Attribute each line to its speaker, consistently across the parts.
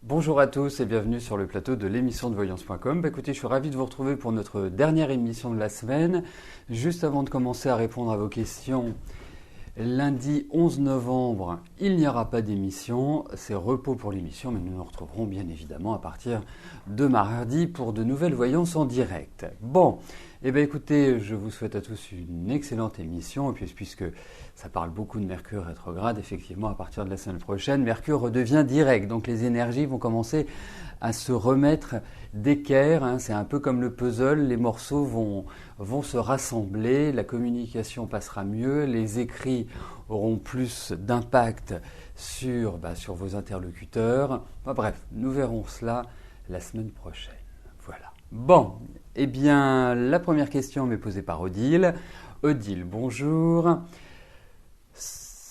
Speaker 1: Bonjour à tous et bienvenue sur le plateau de l'émission de voyance.com. Écoutez, je suis ravi de vous retrouver pour notre dernière émission de la semaine. Juste avant de commencer à répondre à vos questions, lundi 11 novembre, il n'y aura pas d'émission, c'est repos pour l'émission, mais nous nous retrouverons bien évidemment à partir de mardi pour de nouvelles voyances en direct. Bon, eh bien écoutez, je vous souhaite à tous une excellente émission, et puis puisque ça parle beaucoup de Mercure rétrograde, effectivement à partir de la semaine prochaine, Mercure redevient direct, donc les énergies vont commencer à se remettre d'équerre, hein. C'est un peu comme le puzzle, les morceaux vont se rassembler, la communication passera mieux, les écrits auront plus d'impact sur vos interlocuteurs. Bref, nous verrons cela la semaine prochaine. Voilà. Bon, eh bien, la première question m'est posée par Odile. Odile, bonjour.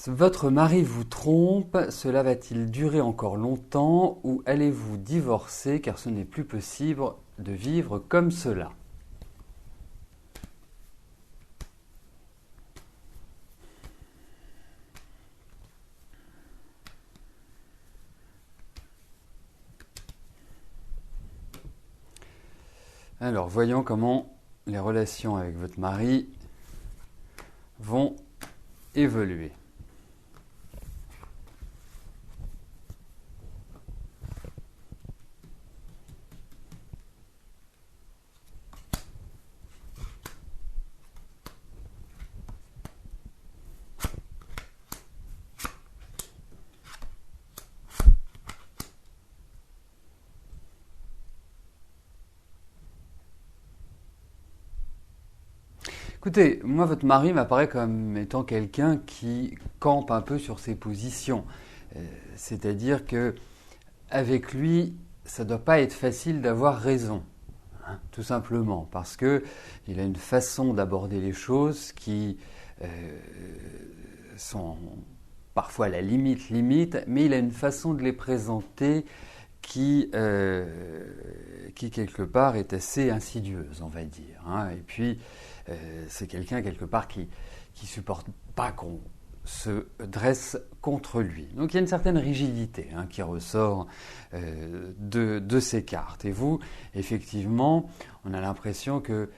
Speaker 1: Votre mari vous trompe, cela va-t-il durer encore longtemps ou allez-vous divorcer car ce n'est plus possible de vivre comme cela? Alors, voyons comment les relations avec votre mari vont évoluer. Écoutez, moi, votre mari m'apparaît comme étant quelqu'un qui campe un peu sur ses positions. C'est-à-dire que avec lui, ça ne doit pas être facile d'avoir raison, hein, tout simplement, parce que il a une façon d'aborder les choses qui sont parfois à la limite, mais il a une façon de les présenter qui quelque part est assez insidieuse, on va dire, hein. Et puis, c'est quelqu'un quelque part qui supporte pas qu'on se dresse contre lui. Donc il y a une certaine rigidité, hein, qui ressort de ces cartes. Et vous, effectivement, on a l'impression que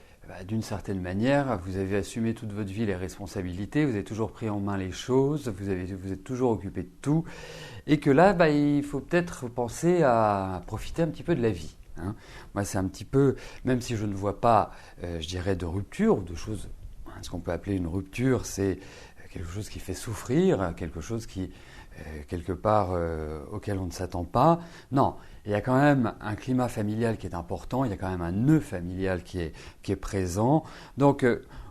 Speaker 1: d'une certaine manière, vous avez assumé toute votre vie les responsabilités, vous avez toujours pris en main les choses, vous êtes toujours occupé de tout, et que là, il faut peut-être penser à profiter un petit peu de la vie, hein. Moi, c'est un petit peu, même si je ne vois pas, je dirais, de rupture, ou de choses, hein, ce qu'on peut appeler une rupture, c'est quelque chose qui fait souffrir, quelque chose qui, quelque part, auquel on ne s'attend pas. Non, il y a quand même un climat familial qui est important, il y a quand même un nœud familial qui est présent. Donc,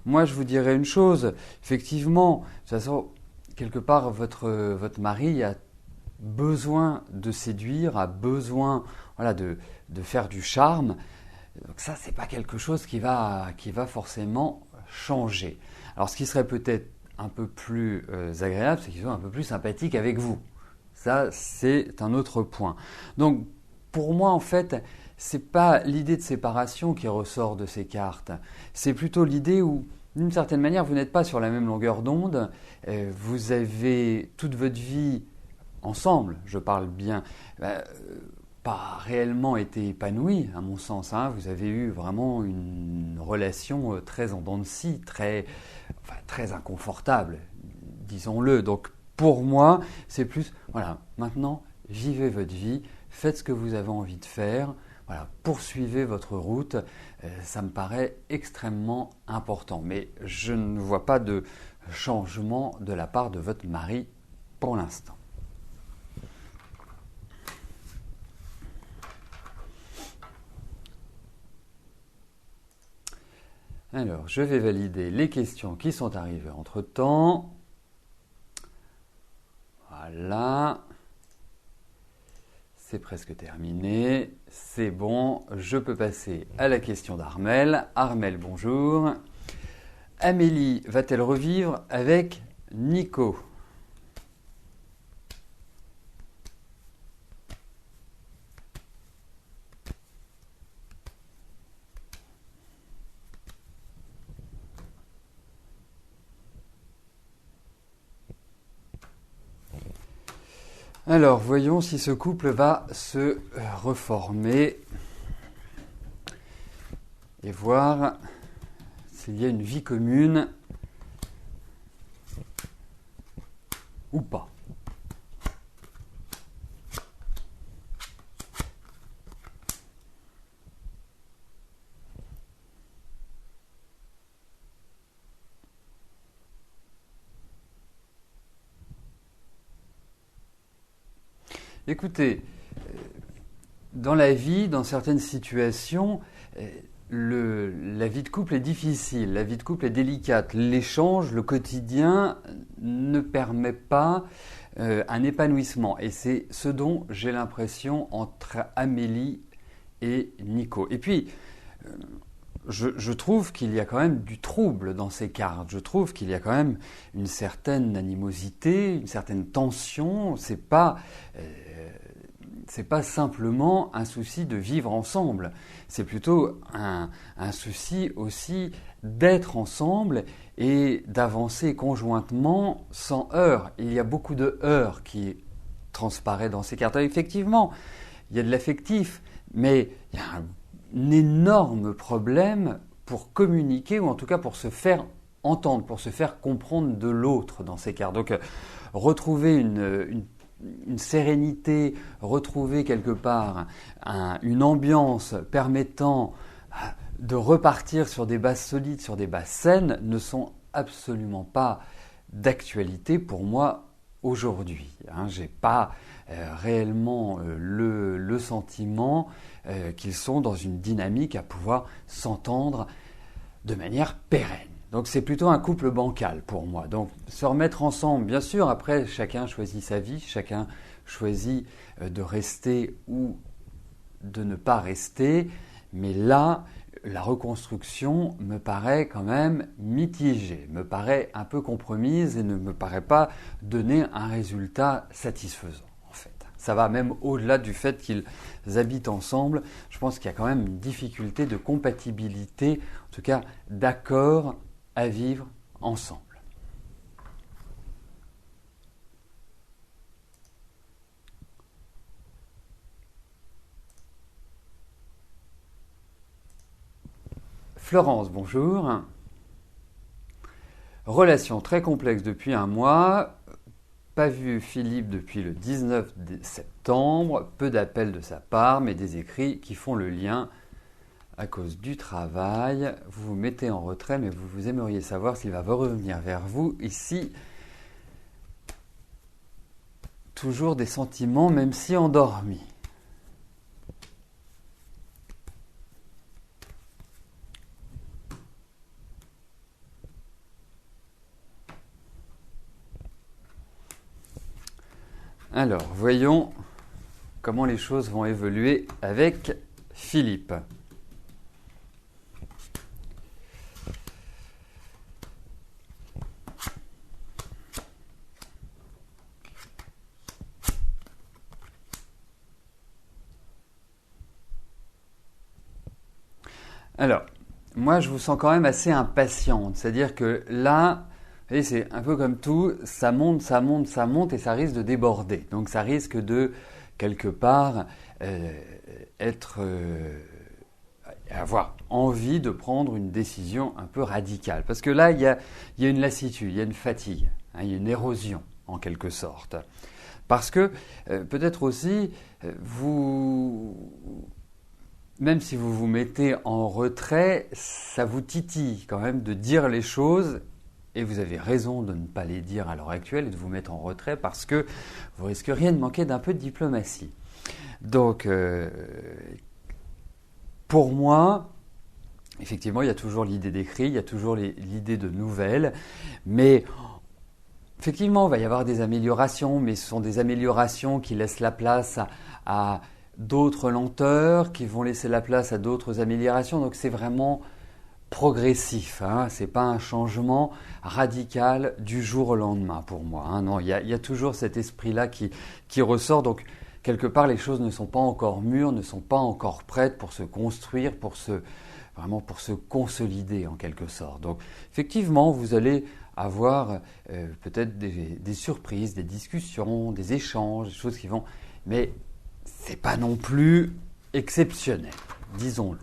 Speaker 1: moi, je vous dirais une chose, effectivement, de toute façon, quelque part, votre mari a besoin de séduire, a besoin de faire du charme. Donc ça, c'est pas quelque chose qui va forcément changer. Alors ce qui serait peut-être un peu plus agréable, c'est qu'il soit un peu plus sympathique avec vous. Ça, c'est un autre point. Donc pour moi, en fait, c'est pas l'idée de séparation qui ressort de ces cartes. C'est plutôt l'idée où, d'une certaine manière, vous n'êtes pas sur la même longueur d'onde. Vous avez toute votre vie ensemble, je parle bien, pas réellement été épanoui, à mon sens, hein. Vous avez eu vraiment une relation très en dents de scie, très inconfortable, disons-le. Donc pour moi, c'est plus, voilà, maintenant, vivez votre vie, faites ce que vous avez envie de faire, voilà, poursuivez votre route, ça me paraît extrêmement important. Mais je ne vois pas de changement de la part de votre mari pour l'instant. Alors, je vais valider les questions qui sont arrivées entre-temps. Voilà. C'est presque terminé. C'est bon. Je peux passer à la question d'Armel. Armel, bonjour. Amélie va-t-elle revivre avec Nico ? Alors, voyons si ce couple va se reformer et voir s'il y a une vie commune ou pas. Écoutez, dans la vie, dans certaines situations, la vie de couple est difficile, la vie de couple est délicate. L'échange, le quotidien ne permet pas un épanouissement. Et c'est ce dont j'ai l'impression entre Amélie et Nico. Et puis, je trouve qu'il y a quand même du trouble dans ces cartes. Je trouve qu'il y a quand même une certaine animosité, une certaine tension. C'est pas simplement un souci de vivre ensemble. C'est plutôt un souci aussi d'être ensemble et d'avancer conjointement sans heurts. Il y a beaucoup de heurts qui transparaissent dans ces cartes. Effectivement, il y a de l'affectif, mais il y a un énorme problème pour communiquer ou en tout cas pour se faire entendre, pour se faire comprendre de l'autre dans ces cartes. Donc retrouver une sérénité, retrouver quelque part une ambiance permettant de repartir sur des bases solides, sur des bases saines, ne sont absolument pas d'actualité pour moi aujourd'hui. Je n'ai pas réellement le sentiment qu'ils sont dans une dynamique à pouvoir s'entendre de manière pérenne. Donc c'est plutôt un couple bancal pour moi. Donc se remettre ensemble, bien sûr, après chacun choisit sa vie, chacun choisit de rester ou de ne pas rester, mais là, la reconstruction me paraît quand même mitigée, me paraît un peu compromise et ne me paraît pas donner un résultat satisfaisant. Ça va même au-delà du fait qu'ils habitent ensemble. Je pense qu'il y a quand même une difficulté de compatibilité, en tout cas d'accord à vivre ensemble. Florence, bonjour. Relation très complexe depuis un mois. Pas vu Philippe depuis le 19 septembre, peu d'appels de sa part, mais des écrits qui font le lien à cause du travail. Vous vous mettez en retrait, mais vous aimeriez savoir s'il va revenir vers vous. Ici, toujours des sentiments, même si endormis. Alors, voyons comment les choses vont évoluer avec Philippe. Alors, moi je vous sens quand même assez impatiente, c'est-à-dire que là, vous voyez, c'est un peu comme tout, ça monte, ça monte, ça monte et ça risque de déborder. Donc ça risque de, quelque part, avoir envie de prendre une décision un peu radicale. Parce que là, il y a une lassitude, il y a une fatigue, il y a une érosion en quelque sorte. Parce que peut-être aussi, même si vous vous mettez en retrait, ça vous titille quand même de dire les choses. Et vous avez raison de ne pas les dire à l'heure actuelle et de vous mettre en retrait parce que vous risqueriez de manquer d'un peu de diplomatie. Donc, pour moi, effectivement, il y a toujours l'idée d'écrit, il y a toujours l'idée de nouvelles, mais effectivement, il va y avoir des améliorations, mais ce sont des améliorations qui laissent la place à d'autres lenteurs, qui vont laisser la place à d'autres améliorations. Donc, c'est vraiment progressif, ce n'est pas un changement radical du jour au lendemain pour moi. Non, il y a toujours cet esprit-là qui ressort. Donc, quelque part, les choses ne sont pas encore mûres, ne sont pas encore prêtes pour se construire, pour se consolider en quelque sorte. Donc, effectivement, vous allez avoir peut-être des surprises, des discussions, des échanges, des choses qui vont... Mais c'est pas non plus exceptionnel, disons-le.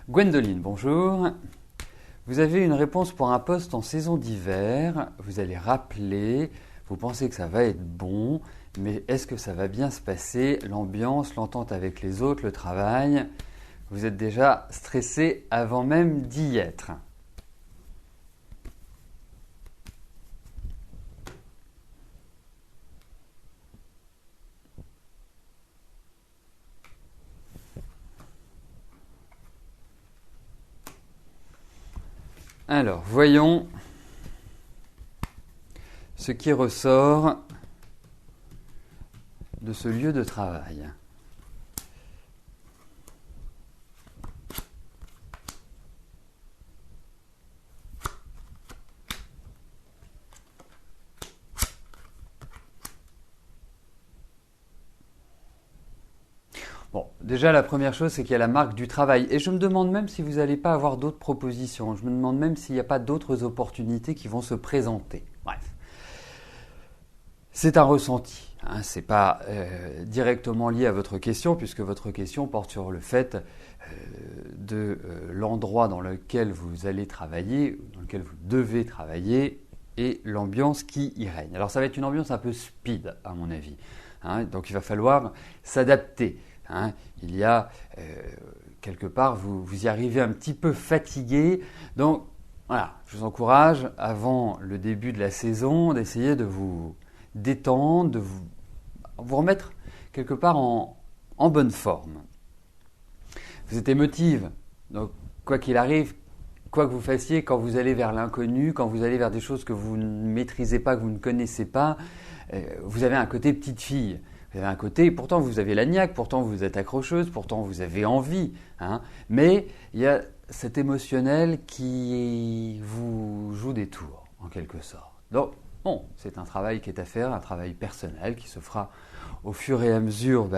Speaker 1: Gwendoline, bonjour. Vous avez une réponse pour un poste en saison d'hiver, vous allez rappeler, vous pensez que ça va être bon, mais est-ce que ça va bien se passer? L'ambiance, l'entente avec les autres, le travail, vous êtes déjà stressé avant même d'y être. Alors, voyons ce qui ressort de ce lieu de travail. Bon, déjà la première chose, c'est qu'il y a la marque du travail. Et je me demande même si vous n'allez pas avoir d'autres propositions. Je me demande même s'il n'y a pas d'autres opportunités qui vont se présenter. Bref. C'est un ressenti. Hein, ce n'est pas directement lié à votre question, puisque votre question porte sur le fait de l'endroit dans lequel vous allez travailler, dans lequel vous devez travailler, et l'ambiance qui y règne. Alors ça va être une ambiance un peu speed, à mon avis. Hein, donc il va falloir s'adapter. Hein, il y a quelque part, vous y arrivez un petit peu fatigué. Donc voilà, je vous encourage, avant le début de la saison, d'essayer de vous détendre, de vous remettre quelque part en bonne forme. Vous êtes émotive, donc quoi qu'il arrive, quoi que vous fassiez, quand vous allez vers l'inconnu, quand vous allez vers des choses que vous ne maîtrisez pas, que vous ne connaissez pas, vous avez un côté petite fille. Vous avez un côté, pourtant vous avez la niaque, pourtant vous êtes accrocheuse, pourtant vous avez envie. Hein, mais il y a cet émotionnel qui vous joue des tours, en quelque sorte. Donc, bon, c'est un travail qui est à faire, un travail personnel qui se fera au fur et à mesure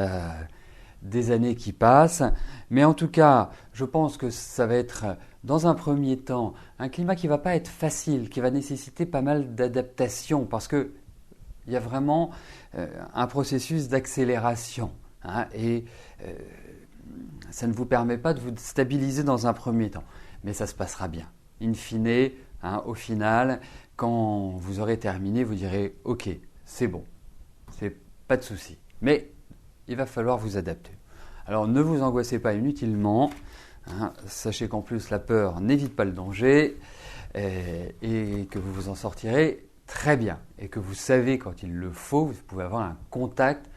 Speaker 1: des années qui passent. Mais en tout cas, je pense que ça va être, dans un premier temps, un climat qui ne va pas être facile, qui va nécessiter pas mal d'adaptation, parce que il y a vraiment un processus d'accélération. Hein, et ça ne vous permet pas de vous stabiliser dans un premier temps. Mais ça se passera bien. In fine, hein, au final, quand vous aurez terminé, vous direz « Ok, c'est bon, c'est pas de souci. » Mais il va falloir vous adapter. Alors ne vous angoissez pas inutilement. Hein, sachez qu'en plus, la peur n'évite pas le danger et que vous vous en sortirez très bien et que vous savez quand il le faut, vous pouvez avoir un contact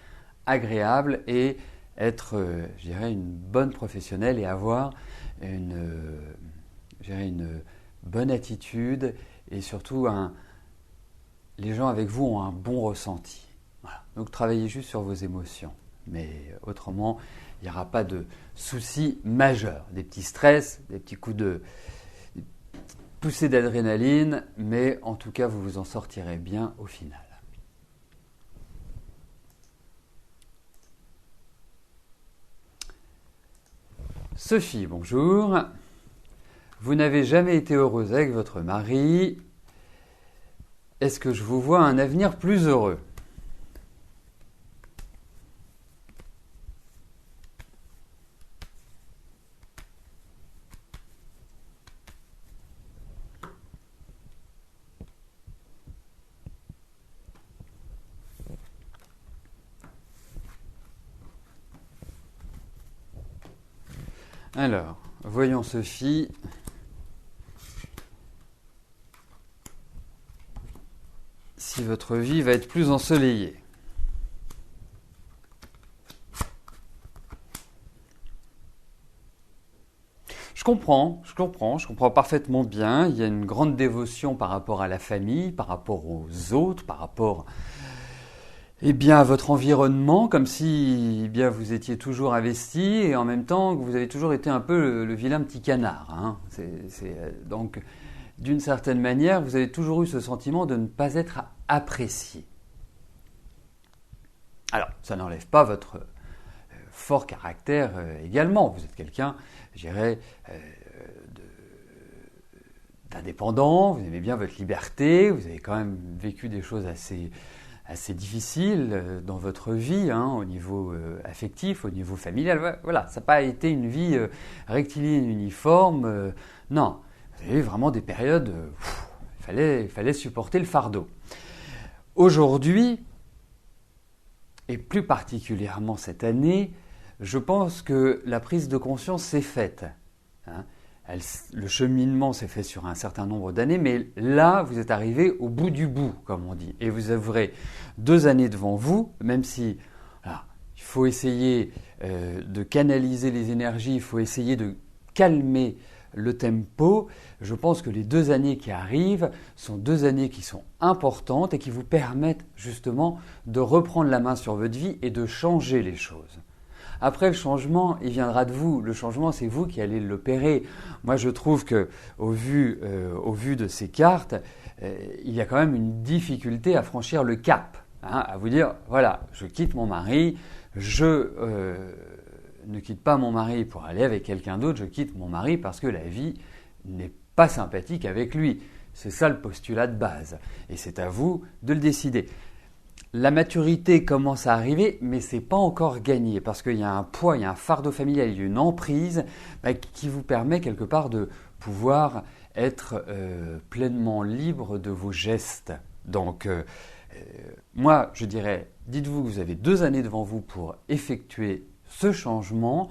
Speaker 1: agréable et être, je dirais, une bonne professionnelle et avoir une bonne attitude et surtout les gens avec vous ont un bon ressenti. Voilà. Donc travaillez juste sur vos émotions, mais autrement il n'y aura pas de soucis majeurs, des petits stress, des petits coups de poussée d'adrénaline, mais en tout cas, vous vous en sortirez bien au final. Sophie, bonjour. Vous n'avez jamais été heureuse avec votre mari. Est-ce que je vous vois un avenir plus heureux? Alors, voyons Sophie. Si votre vie va être plus ensoleillée. Je comprends parfaitement bien. Il y a une grande dévotion par rapport à la famille, par rapport aux autres, par rapport à votre environnement, comme si vous étiez toujours investi et en même temps que vous avez toujours été un peu le vilain petit canard. Hein. Donc, d'une certaine manière, vous avez toujours eu ce sentiment de ne pas être apprécié. Alors, ça n'enlève pas votre fort caractère également. Vous êtes quelqu'un, je dirais, d'indépendant, vous aimez bien votre liberté, vous avez quand même vécu des choses assez difficiles dans votre vie, au niveau affectif, au niveau familial. Voilà, ça n'a pas été une vie rectiligne, uniforme. Non, vous avez eu vraiment des périodes où il fallait supporter le fardeau. Aujourd'hui, et plus particulièrement cette année, je pense que la prise de conscience s'est faite. Le cheminement s'est fait sur un certain nombre d'années, mais là, vous êtes arrivé au bout du bout, comme on dit. Et vous aurez 2 années devant vous, même si il faut essayer de canaliser les énergies, il faut essayer de calmer le tempo. Je pense que les 2 années qui arrivent sont 2 années qui sont importantes et qui vous permettent justement de reprendre la main sur votre vie et de changer les choses. Après, le changement, il viendra de vous. Le changement, c'est vous qui allez l'opérer. Moi, je trouve que, au vu de ces cartes, il y a quand même une difficulté à franchir le cap. À vous dire, voilà, je quitte mon mari, je ne quitte pas mon mari pour aller avec quelqu'un d'autre, je quitte mon mari parce que la vie n'est pas sympathique avec lui. C'est ça le postulat de base. Et c'est à vous de le décider. La maturité commence à arriver, mais ce n'est pas encore gagné parce qu'il y a un poids, il y a un fardeau familial, il y a une emprise qui vous permet quelque part de pouvoir être pleinement libre de vos gestes. Donc, moi, je dirais, dites-vous que vous avez 2 années devant vous pour effectuer ce changement,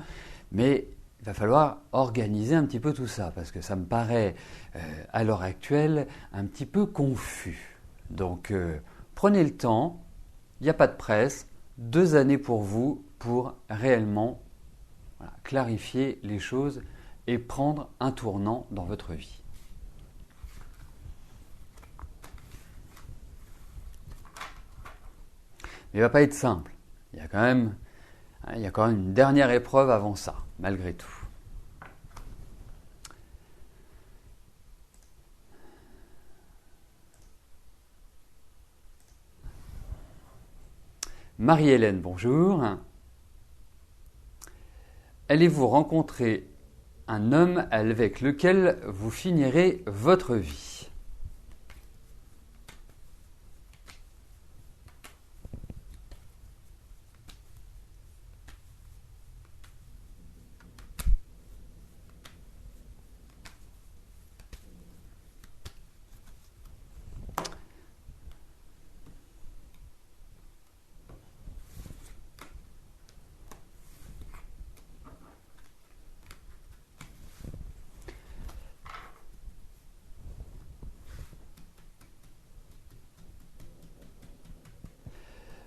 Speaker 1: mais il va falloir organiser un petit peu tout ça parce que ça me paraît, à l'heure actuelle, un petit peu confus. Donc, prenez le temps. Il n'y a pas de presse, 2 années pour vous pour réellement clarifier les choses et prendre un tournant dans votre vie. Mais il ne va pas être simple. Il y a quand même une dernière épreuve avant ça, malgré tout. Marie-Hélène, bonjour. Allez-vous rencontrer un homme avec lequel vous finirez votre vie?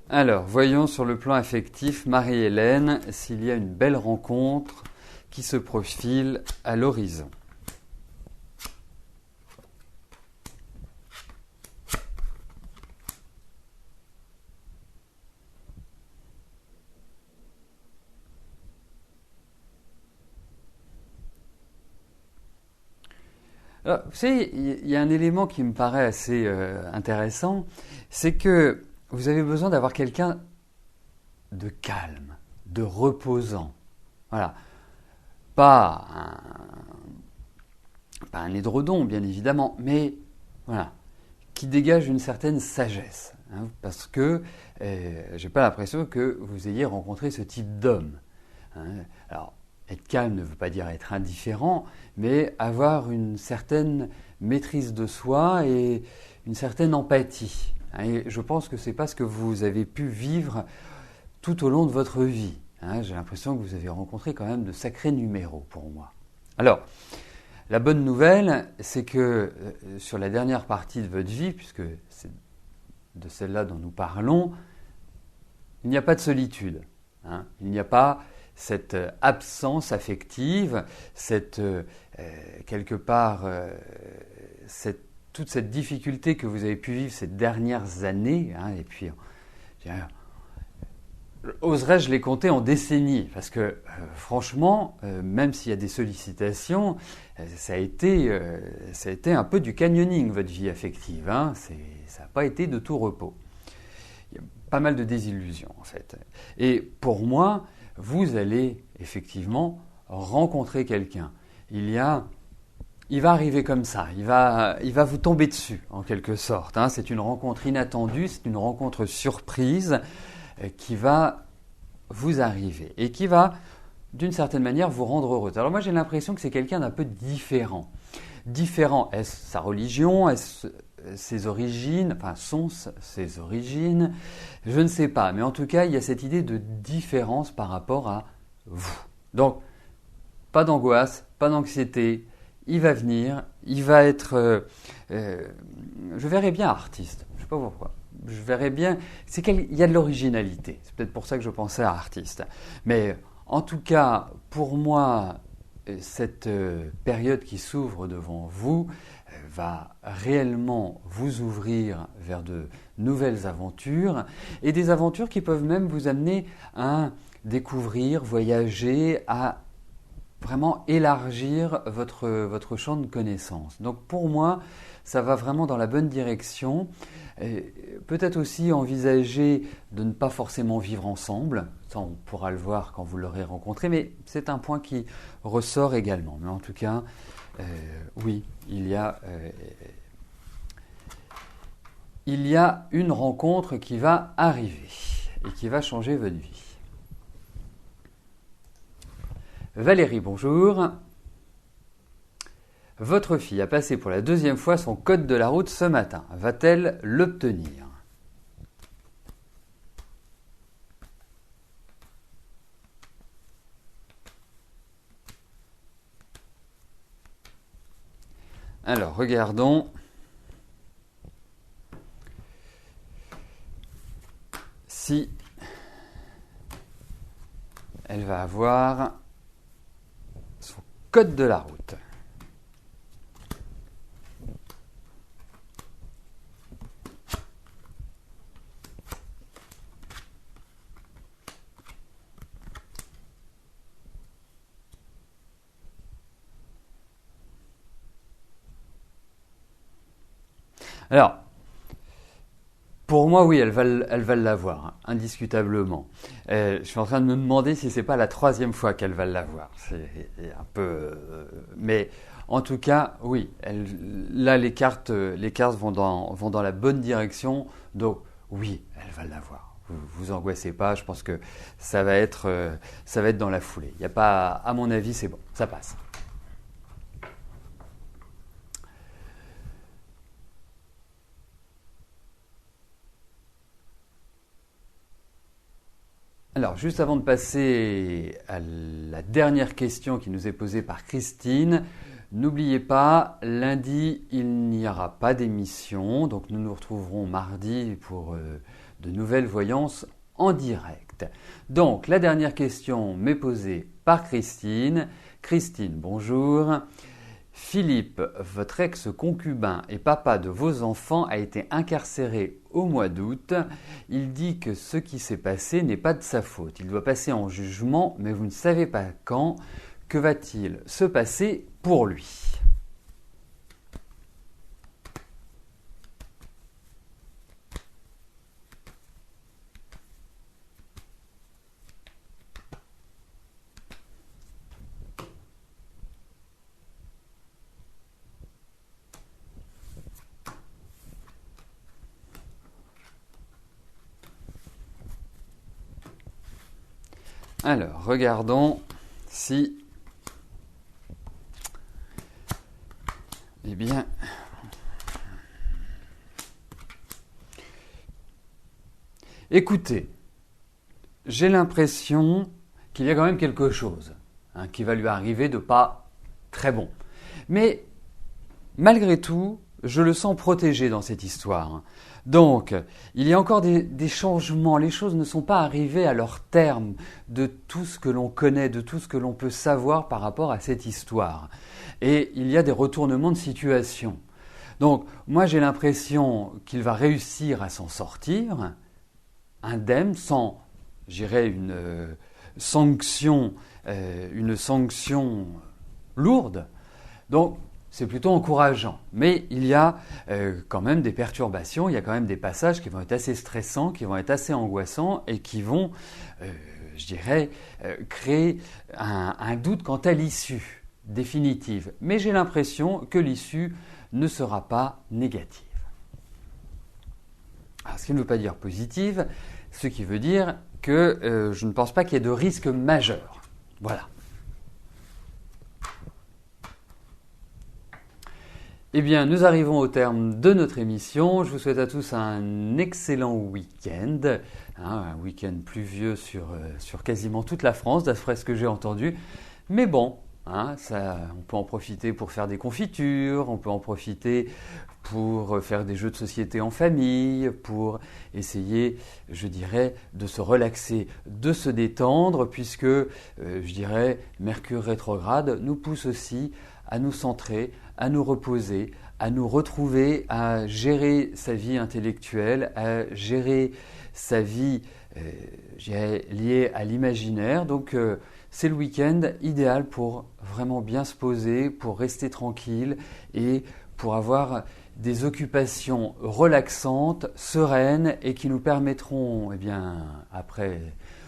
Speaker 1: Alors, voyons sur le plan affectif, Marie-Hélène, s'il y a une belle rencontre qui se profile à l'horizon. Alors, vous savez, il y a un élément qui me paraît assez intéressant, c'est que vous avez besoin d'avoir quelqu'un de calme, de reposant. Voilà. Pas un édredon, bien évidemment, mais voilà, qui dégage une certaine sagesse. Parce que je n'ai pas l'impression que vous ayez rencontré ce type d'homme. Alors, être calme ne veut pas dire être indifférent, mais avoir une certaine maîtrise de soi et une certaine empathie. Et je pense que ce n'est pas ce que vous avez pu vivre tout au long de votre vie. J'ai l'impression que vous avez rencontré quand même de sacrés numéros pour moi. Alors, la bonne nouvelle, c'est que sur la dernière partie de votre vie, puisque c'est de celle-là dont nous parlons, il n'y a pas de solitude. Il n'y a pas cette absence affective, quelque part, toute cette difficulté que vous avez pu vivre ces dernières années, et puis, oserais-je les compter en décennies, parce que franchement, même s'il y a des sollicitations, ça a été un peu du canyoning, votre vie affective, ça n'a pas été de tout repos. Il y a pas mal de désillusions en fait. Et pour moi, vous allez effectivement rencontrer quelqu'un. Il va arriver comme ça, il va vous tomber dessus en quelque sorte. Hein. C'est une rencontre inattendue, c'est une rencontre surprise qui va vous arriver et qui va d'une certaine manière vous rendre heureux. Alors moi j'ai l'impression que c'est quelqu'un d'un peu différent. Différent, est-ce sa religion, est-ce ses origines, enfin sont ses origines, je ne sais pas, mais en tout cas il y a cette idée de différence par rapport à vous. Donc pas d'angoisse, pas d'anxiété, il va venir, il va être, je verrais bien artiste, je ne sais pas pourquoi, je verrais bien, il y a de l'originalité, c'est peut-être pour ça que je pensais à artiste, mais en tout cas pour moi, cette période qui s'ouvre devant vous va réellement vous ouvrir vers de nouvelles aventures et des aventures qui peuvent même vous amener à découvrir, voyager, à vraiment élargir votre champ de connaissances. Donc pour moi, ça va vraiment dans la bonne direction. Peut-être aussi envisager de ne pas forcément vivre ensemble. Ça, on pourra le voir quand vous l'aurez rencontré, mais c'est un point qui ressort également. Mais en tout cas, oui, il y a une rencontre qui va arriver et qui va changer votre vie. Valérie, bonjour. Votre fille a passé pour la 2e fois son code de la route ce matin. Va-t-elle l'obtenir ? Alors, regardons si elle va avoir son code de la route. Alors, pour moi, oui, elle va l'avoir, hein, indiscutablement. Je suis en train de me demander si c'est pas la 3e fois qu'elle va l'avoir. C'est un peu, mais en tout cas, oui. Là, les cartes vont dans la bonne direction. Donc, oui, elle va l'avoir. Vous angoissez pas. Je pense que ça va être dans la foulée. Il y a pas, à mon avis, c'est bon, ça passe. Alors, juste avant de passer à la dernière question qui nous est posée par Christine, n'oubliez pas, lundi, il n'y aura pas d'émission, donc nous nous retrouverons mardi pour de nouvelles voyances en direct. Donc, la dernière question m'est posée par Christine. Christine, bonjour. Philippe, votre ex-concubin et papa de vos enfants, a été incarcéré au mois d'août. Il dit que ce qui s'est passé n'est pas de sa faute. Il doit passer en jugement, mais vous ne savez pas quand. Que va-t-il se passer pour lui ? Alors, regardons si... Eh bien... Écoutez, j'ai l'impression qu'il y a quand même quelque chose qui va lui arriver de pas très bon. Mais malgré tout, je le sens protégé dans cette histoire. Donc, il y a encore des changements. Les choses ne sont pas arrivées à leur terme de tout ce que l'on connaît, de tout ce que l'on peut savoir par rapport à cette histoire. Et il y a des retournements de situation. Donc, moi, j'ai l'impression qu'il va réussir à s'en sortir, indemne, sans, j'irais, une sanction lourde. Donc, c'est plutôt encourageant. Mais il y a quand même des perturbations, il y a quand même des passages qui vont être assez stressants, qui vont être assez angoissants et qui vont, je dirais, créer un doute quant à l'issue définitive. Mais j'ai l'impression que l'issue ne sera pas négative. Alors, ce qui ne veut pas dire positive, ce qui veut dire que je ne pense pas qu'il y ait de risque majeur. Voilà. Eh bien, nous arrivons au terme de notre émission. Je vous souhaite à tous un excellent week-end, un week-end pluvieux sur quasiment toute la France, d'après ce que j'ai entendu. Mais bon, on peut en profiter pour faire des confitures, on peut en profiter pour faire des jeux de société en famille, pour essayer, je dirais, de se relaxer, de se détendre, puisque, je dirais, Mercure rétrograde nous pousse aussi à nous centrer, à nous reposer, à nous retrouver, à gérer sa vie intellectuelle, à gérer sa vie liée à l'imaginaire. Donc c'est le week-end idéal pour vraiment bien se poser, pour rester tranquille et pour avoir des occupations relaxantes, sereines et qui nous permettront, après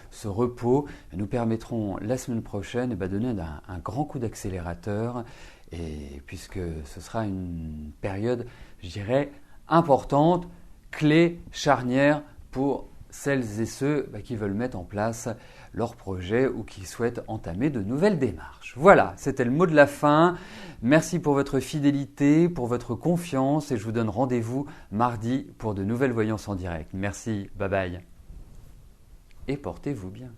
Speaker 1: ce repos, nous permettront la semaine prochaine de donner un grand coup d'accélérateur. Et puisque ce sera une période, je dirais, importante, clé, charnière pour celles et ceux qui veulent mettre en place leur projet ou qui souhaitent entamer de nouvelles démarches. Voilà, c'était le mot de la fin. Merci pour votre fidélité, pour votre confiance et je vous donne rendez-vous mardi pour de nouvelles voyances en direct. Merci, bye bye et portez-vous bien.